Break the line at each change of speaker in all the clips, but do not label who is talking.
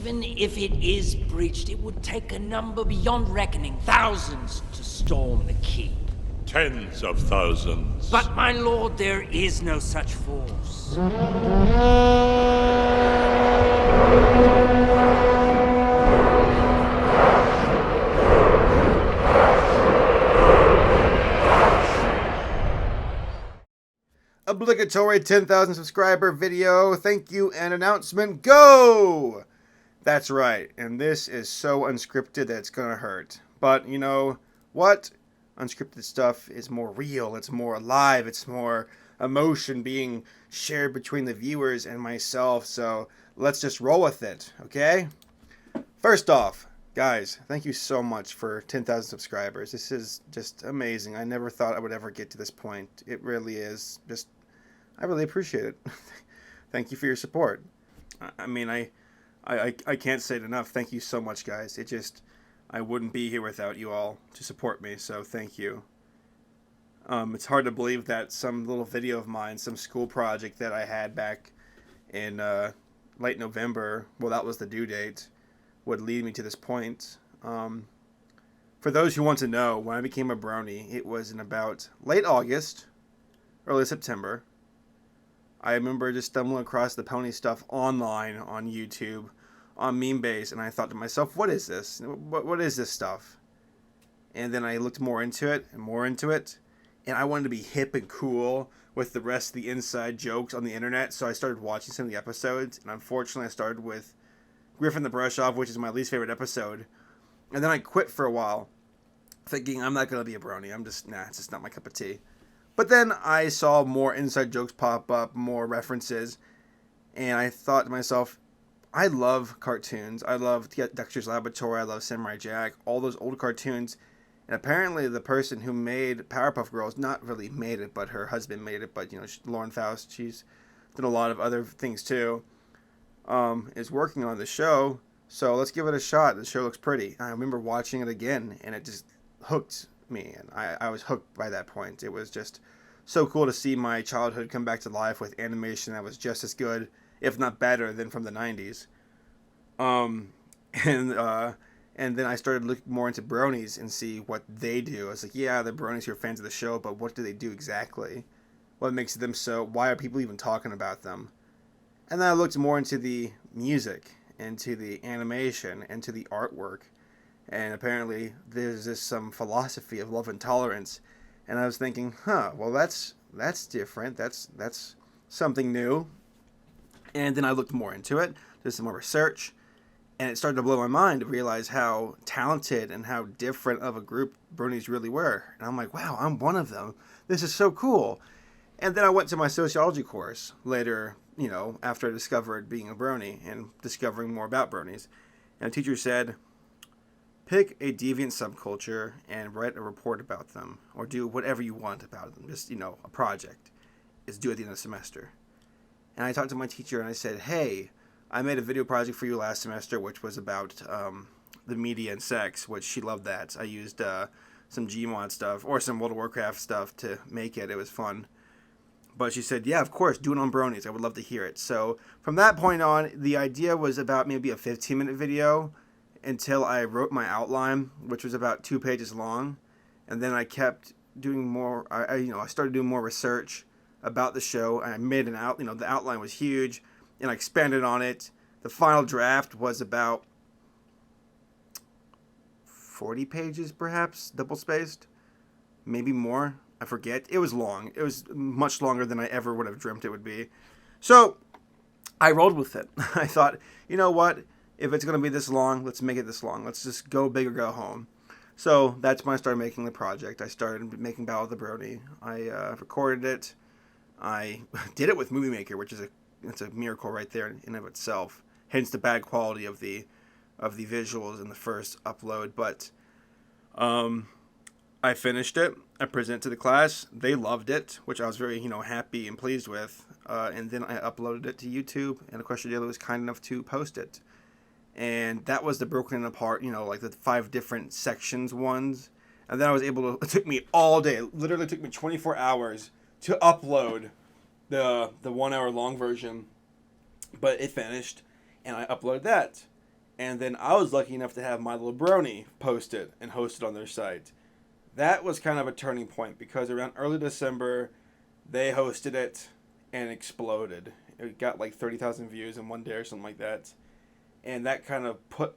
even if it is breached, it would take a number beyond reckoning, thousands to storm the keep.
Tens of thousands.
But, my lord, there is no such force.
Obligatory 10,000 subscriber video. Thank you and announcement. Go! That's right. And this is so unscripted that it's gonna hurt. But you know what? Unscripted stuff is more real. It's more alive. It's more emotion being shared between the viewers and myself. So let's just roll with it, okay? First off, guys, thank you so much for 10,000 subscribers. This is just amazing. I never thought I would ever get to this point. It really is just... I really appreciate it. Thank you for your support. I mean, I can't say it enough. Thank you so much, guys. I wouldn't be here without you all to support me, so thank you. It's hard to believe that some little video of mine, some school project that I had back in late November, well, that was the due date, would lead me to this point. For those who want to know, when I became a brony, it was in about late August, early September. I remember just stumbling across the pony stuff online on YouTube, on Memebase, and I thought to myself, what is this? What is this stuff? And then I looked more into it, and I wanted to be hip and cool with the rest of the inside jokes on the internet, so I started watching some of the episodes, and unfortunately I started with Griffin the Brush Off, which is my least favorite episode, and then I quit for a while, thinking I'm not going to be a brony, it's just not my cup of tea. But then I saw more inside jokes pop up, more references, and I thought to myself, I love cartoons. I love Dexter's Laboratory, I love Samurai Jack, all those old cartoons. And apparently the person who made Powerpuff Girls, not really made it, but her husband made it, but, you know, Lauren Faust, she's done a lot of other things too, is working on the show. So let's give it a shot. The show looks pretty. I remember watching it again, and it just hooked me, and I was hooked by that point. It was just so cool to see my childhood come back to life with animation that was just as good, if not better, than from the 90s. And then I started looking more into bronies and see what they do. I was like, yeah, the bronies who are fans of the show, but what do they do exactly? What makes them so... Why are people even talking about them? And then I looked more into the music, into the animation, into the artwork. And apparently there's just some philosophy of love and tolerance. And I was thinking, well, that's different. That's something new. And then I looked more into it, did some more research, and it started to blow my mind to realize how talented and how different of a group bronies really were. And I'm like, wow, I'm one of them. This is so cool. And then I went to my sociology course later, you know, after I discovered being a brony and discovering more about bronies. And a teacher said, pick a deviant subculture and write a report about them, or do whatever you want about them. Just, you know, a project. It's due at the end of the semester. And I talked to my teacher and I said, hey, I made a video project for you last semester, which was about the media and sex, which she loved that. I used some Gmod stuff or some World of Warcraft stuff to make it. It was fun. But she said, yeah, of course, do it on bronies. I would love to hear it. So from that point on, the idea was about maybe a 15-minute video, until I wrote my outline, which was about 2 pages long, and then I kept doing more. I started doing more research about the show, and I made the outline was huge, and I expanded on it. The final draft was about 40 pages, perhaps, double-spaced, maybe more. I forget. It was long. It was much longer than I ever would have dreamt it would be. So I rolled with it. I thought, you know what? If it's going to be this long, let's make it this long. Let's just go big or go home. So that's when I started making the project. I started making Battle of the Brony. I recorded it. I did it with Movie Maker, which is it's a miracle right there in of itself. Hence the bad quality of the visuals in the first upload. But I finished it. I presented to the class. They loved it, which I was very happy and pleased with. And then I uploaded it to YouTube, and of course, Daily was kind enough to post it. And that was the broken apart, like the 5 different sections ones. And then I was able to, it took me all day, it literally took me 24 hours to upload the 1 hour long version. But it finished, and I uploaded that. And then I was lucky enough to have my little Brony post it and host it on their site. That was kind of a turning point because around early December, they hosted it and exploded. It got like 30,000 views in one day or something like that. And that kind of put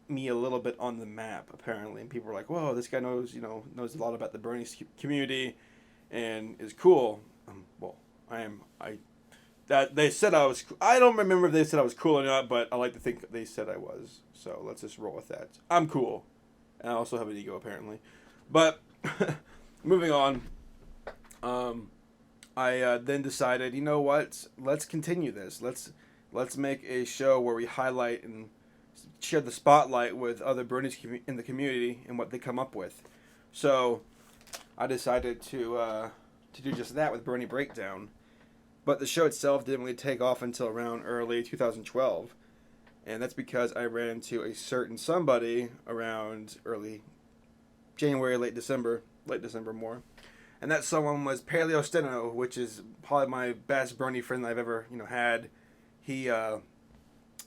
me a little bit on the map, apparently. And people were like, whoa, this guy knows a lot about the Brony community and is cool. They said I was. I don't remember if they said I was cool or not, but I like to think they said I was. So let's just roll with that. I'm cool, and I also have an ego apparently. But moving on, I then decided, you know what? Let's continue this. Let's make a show where we highlight and share the spotlight with other Bronies in the community and what they come up with. So I decided to do just that with Brony Breakdown. But the show itself didn't really take off until around early 2012. And that's because I ran into a certain somebody around early January, late December more. And that someone was Paleo Steno, which is probably my best Brony friend I've ever, had. He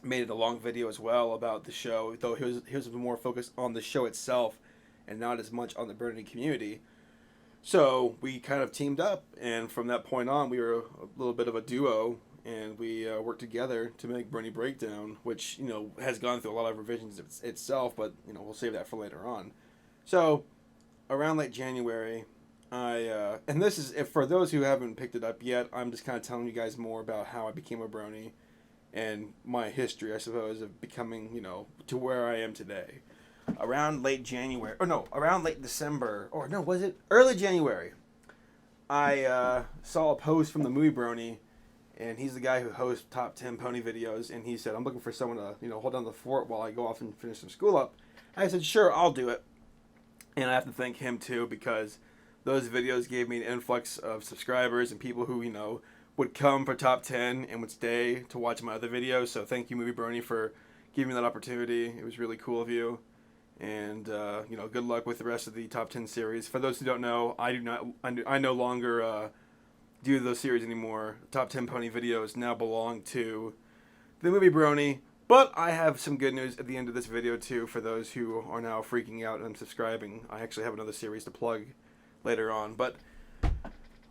made it a long video as well about the show, though he was more focused on the show itself and not as much on the Brony community. So we kind of teamed up, and from that point on, we were a little bit of a duo, and we worked together to make Brony Breakdown, which, has gone through a lot of revisions itself, but, we'll save that for later on. So, around late January, and this is, if for those who haven't picked it up yet, I'm just kind of telling you guys more about how I became a Brony, and my history, I suppose, of becoming, to where I am today. Around late December, was it early January? I saw a post from the movie Brony, and he's the guy who hosts Top 10 Pony videos, and he said, I'm looking for someone to, hold down the fort while I go off and finish some school up. I said, sure, I'll do it. And I have to thank him, too, because those videos gave me an influx of subscribers and people who, would come for Top 10 and would stay to watch my other videos. So thank you, Movie Brony, for giving me that opportunity. It was really cool of you. And, good luck with the rest of the Top 10 series. For those who don't know, I no longer do those series anymore. Top 10 Pony videos now belong to the Movie Brony. But I have some good news at the end of this video, too, for those who are now freaking out and unsubscribing. I actually have another series to plug later on. But,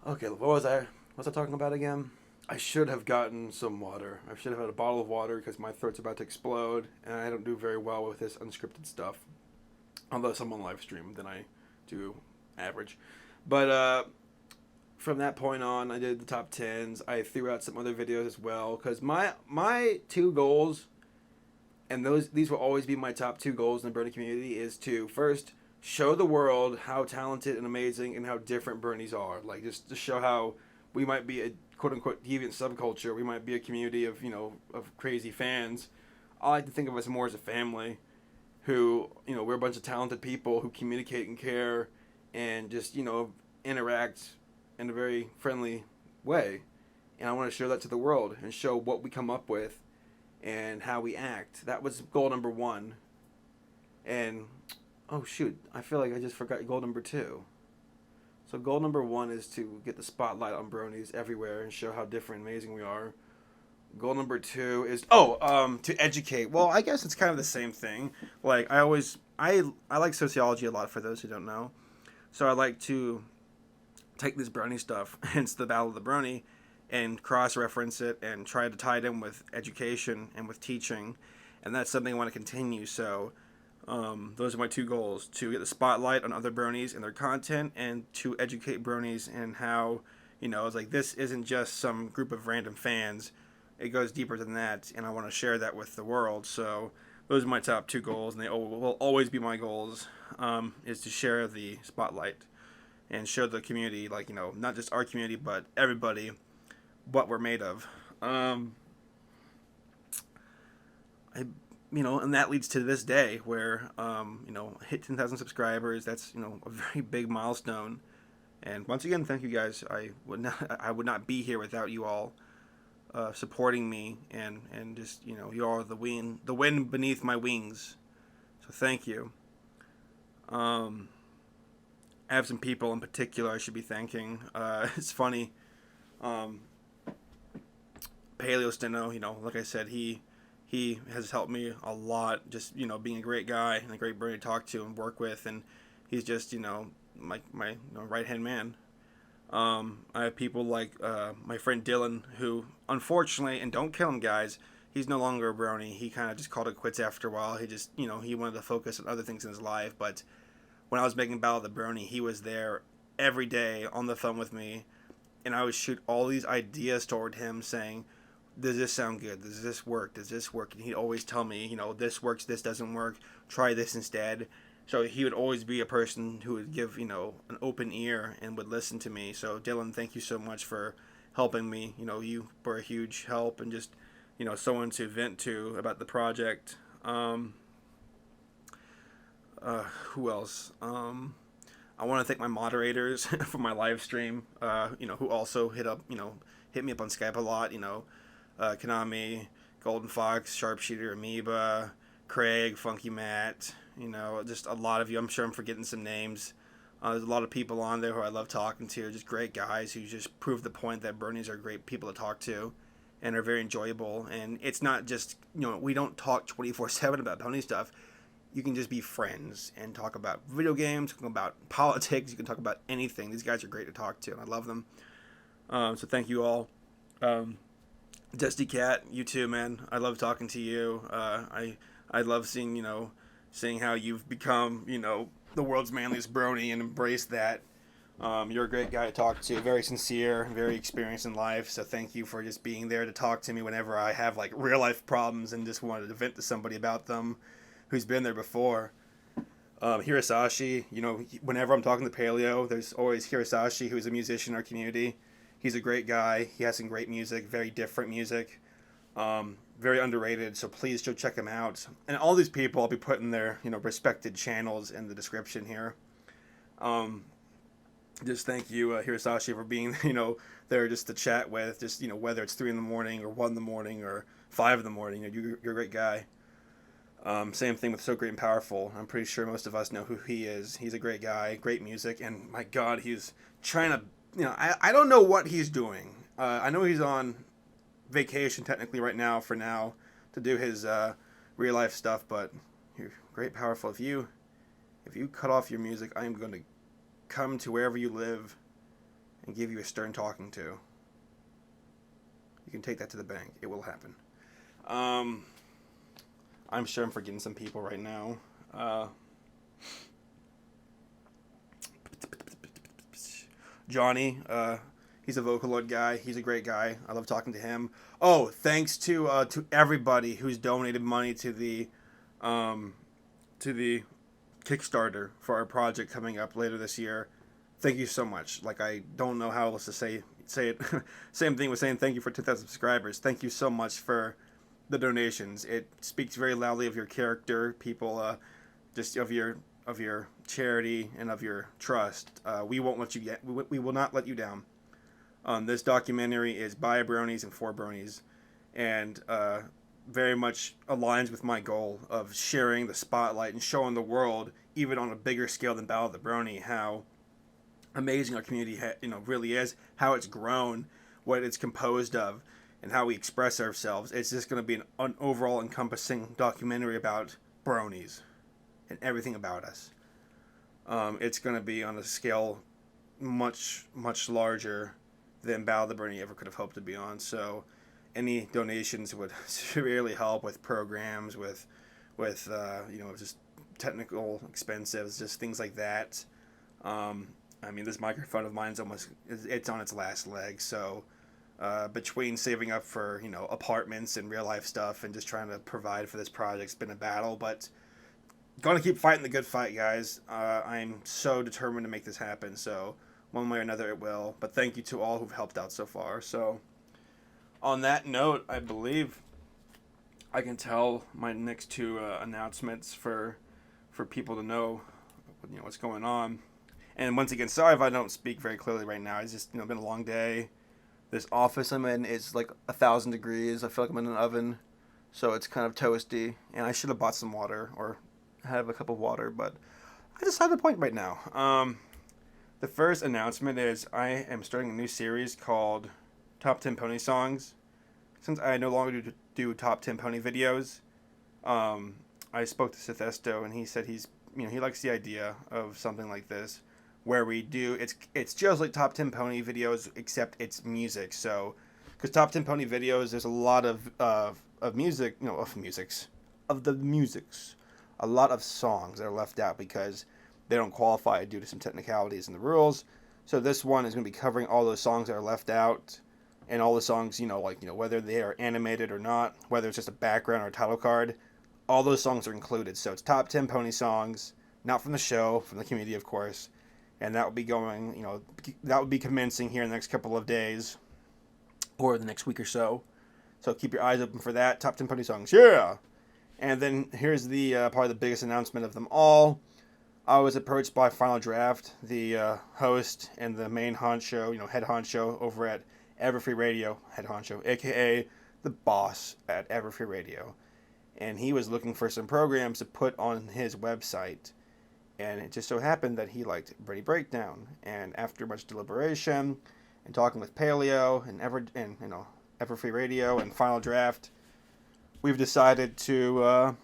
okay, what was I talking about again? I should have gotten some water. I should have had a bottle of water because my throat's about to explode, and I don't do very well with this unscripted stuff. Unless I'm on live stream, then I do average. But from that point on, I did the top 10s. I threw out some other videos as well because my two goals, and these will always be my top two goals in the Brony community, is to first show the world how talented and amazing and how different Bronies are. Like just to show how we might be a quote-unquote deviant subculture. We might be a community of, of crazy fans. I like to think of us more as a family who, we're a bunch of talented people who communicate and care and just, interact in a very friendly way. And I want to share that to the world and show what we come up with and how we act. That was goal number 1. And, oh shoot, I feel like I just forgot goal number 2. So goal number 1 is to get the spotlight on Bronies everywhere and show how different and amazing we are. Goal number 2 is to educate. Well, I guess it's kind of the same thing. Like I like sociology a lot for those who don't know. So I like to take this Brony stuff, hence the Battle of the Brony, and cross-reference it and try to tie it in with education and with teaching. And that's something I want to continue. So those are my 2 goals: to get the spotlight on other Bronies and their content, and to educate Bronies and how, it's like this isn't just some group of random fans. It goes deeper than that, and I want to share that with the world. So those are my top 2 goals, and they will always be my goals, is to share the spotlight and show the community, like, not just our community, but everybody, what we're made of. And that leads to this day where, hit 10,000 subscribers. That's, a very big milestone. And once again, thank you guys. I would not be here without you all supporting me and just, you are the wind beneath my wings. So thank you. I have some people in particular I should be thanking. It's funny. Paleo Steno, like I said, he he has helped me a lot. Just being a great guy and a great Brony to talk to and work with, and he's just my right hand man. I have people like my friend Dylan, who unfortunately, and don't kill him, guys, he's no longer a Brony. He kind of just called it quits after a while. He just he wanted to focus on other things in his life. But when I was making Battle of the Brony, he was there every day on the phone with me, and I would shoot all these ideas toward him, saying, does this sound good? Does this work? Does this work? And he'd always tell me, this works, this doesn't work, try this instead. So he would always be a person who would give, an open ear and would listen to me. So Dylan, thank you so much for helping me. You were a huge help, and just, someone to vent to about the project. Who else? I want to thank my moderators for my live stream, who also hit me up on Skype a lot, Konami, Golden Fox, Sharpshooter, Amoeba, Craig, Funky Matt, just a lot of you. I'm sure I'm forgetting some names. There's a lot of people on there who I love talking to, just great guys who just prove the point that Bronies are great people to talk to and are very enjoyable. And it's not just, we don't talk 24/7 about Brony stuff. You can just be friends and talk about video games, talk about politics. You can talk about anything. These guys are great to talk to, and I love them. So thank you all. Dusty Cat, you too, man. I love talking to you. I love seeing how you've become the world's manliest Brony and embrace that. You're a great guy to talk to. Very sincere, very experienced in life. So thank you for just being there to talk to me whenever I have like real life problems and just wanted to vent to somebody about them who's been there before. Hirasashi, whenever I'm talking to Paleo, there's always Hirasashi, who's a musician in our community. He's a great guy. He has some great music, very different music, very underrated. So please go check him out. And all these people, I'll be putting their respected channels in the description here. Just thank you, Hirasashi, for being there just to chat with. Just whether it's 3 a.m. or 1 a.m. or 5 a.m. You're a great guy. Same thing with So Great and Powerful. I'm pretty sure most of us know who he is. He's a great guy, great music, and my God, he's trying to, I don't know what he's doing. I know he's on vacation technically right now to do his real life stuff, but you're great, powerful. If you cut off your music, I am going to come to wherever you live and give you a stern talking to. You can take that to the bank. It will happen. I'm sure I'm forgetting some people right now. Johnny, he's a Vocaloid guy. He's a great guy. I love talking to him. Oh, thanks to everybody who's donated money to the Kickstarter for our project coming up later this year. Thank you so much. Like, I don't know how else to say it. Same thing with saying thank you for 2,000 subscribers. Thank you so much for the donations. It speaks very loudly of your character, people, just of your charity and of your trust. We won't let you get. We will not let you down. This documentary is by Bronies and for Bronies, and very much aligns with my goal of sharing the spotlight and showing the world, even on a bigger scale than Battle of the Brony, how amazing our community really is, how it's grown, what it's composed of, and how we express ourselves. It's just going to be an overall encompassing documentary about Bronies and everything about us. It's going to be on a scale much, much larger than Battle of the Brony ever could have hoped to be on. So any donations would severely help with programs, with just technical expenses, just things like that. This microphone of mine's it's on its last leg. So between saving up for apartments and real life stuff and just trying to provide for this project, it's been a battle, but gonna keep fighting the good fight, guys. I'm so determined to make this happen, so one way or another it will. But thank you to all who've helped out so far. So on that note, I believe I can tell my next two announcements for people to know what's going on. And once again, sorry if I don't speak very clearly right now. It's just been a long day. This office I'm in is like 1,000 degrees. I feel like I'm in an oven, so it's kind of toasty. And I should have bought some water or have a cup of water, but I decided the point right now. The first announcement is I am starting a new series called Top 10 Pony Songs. Since I no longer do top 10 pony videos. I spoke to Sethesto, and he said he likes the idea of something like this, where we do it's just like top 10 pony videos, except it's music. So, because top 10 pony videos, there's a lot of music, a lot of songs that are left out because they don't qualify due to some technicalities in the rules. So this one is going to be covering all those songs that are left out, and all the songs, whether they are animated or not, whether it's just a background or a title card, all those songs are included. So it's top 10 pony songs, not from the show, from the community, of course. And that will be going, that will be commencing here in the next couple of days, or the next week or so. So keep your eyes open for that. Top 10 pony songs, yeah! And then here's the probably the biggest announcement of them all. I was approached by Final Draft, the host and the main honcho, head honcho over at Everfree Radio, head honcho, aka the boss at Everfree Radio. And he was looking for some programs to put on his website. And it just so happened that he liked Brony Breakdown. And after much deliberation and talking with Paleo and Everfree Radio and Final Draft, we've decided to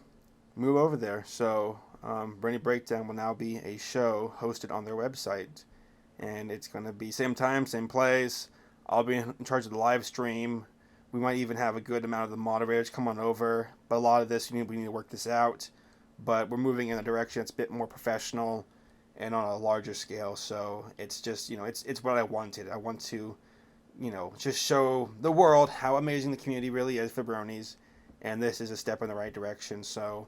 move over there. So Brony Breakdown will now be a show hosted on their website, and it's going to be same time, same place. I'll be in charge of the live stream. We might even have a good amount of the moderators come on over, but a lot of this we need to work this out. But we're moving in a direction that's a bit more professional and on a larger scale. So it's just it's what I wanted. I want to just show the world how amazing the community really is for bronies, and this is a step in the right direction. So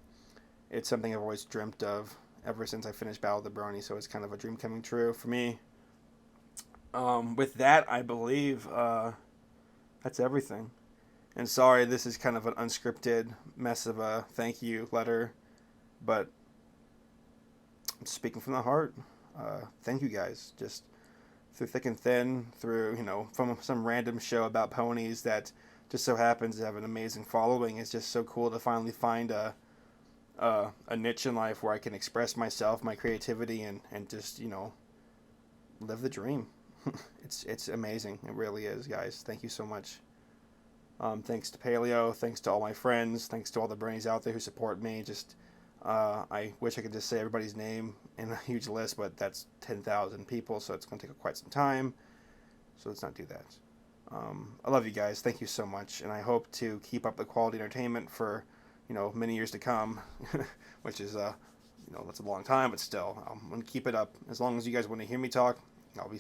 it's something I've always dreamt of ever since I finished Battle of the Brony, so it's kind of a dream coming true for me. With that, I believe that's everything. And sorry, this is kind of an unscripted mess of a thank you letter, but I'm speaking from the heart. Thank you guys. Just through thick and thin, through, from some random show about ponies that just so happens to have an amazing following. It's just so cool to finally find a niche in life where I can express myself, my creativity, and just, live the dream. It's amazing. It really is, guys. Thank you so much. Thanks to Paleo. Thanks to all my friends. Thanks to all the bronies out there who support me. Just, I wish I could just say everybody's name in a huge list, but that's 10,000 people, so it's going to take quite some time. So let's not do that. I love you guys. Thank you so much, and I hope to keep up the quality entertainment for many years to come, which is, that's a long time, but still, I'm going to keep it up. As long as you guys want to hear me talk, I'll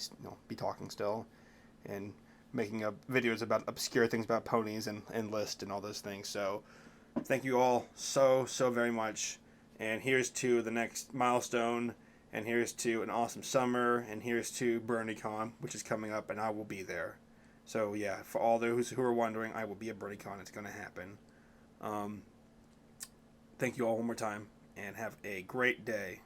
be talking still, and making up videos about obscure things about ponies and list and all those things. So, thank you all so very much, and here's to the next milestone, and here's to an awesome summer, and here's to BronyCon, which is coming up, and I will be there. So, yeah, for all those who are wondering, I will be at BronyCon. It's going to happen. Thank you all one more time, and have a great day.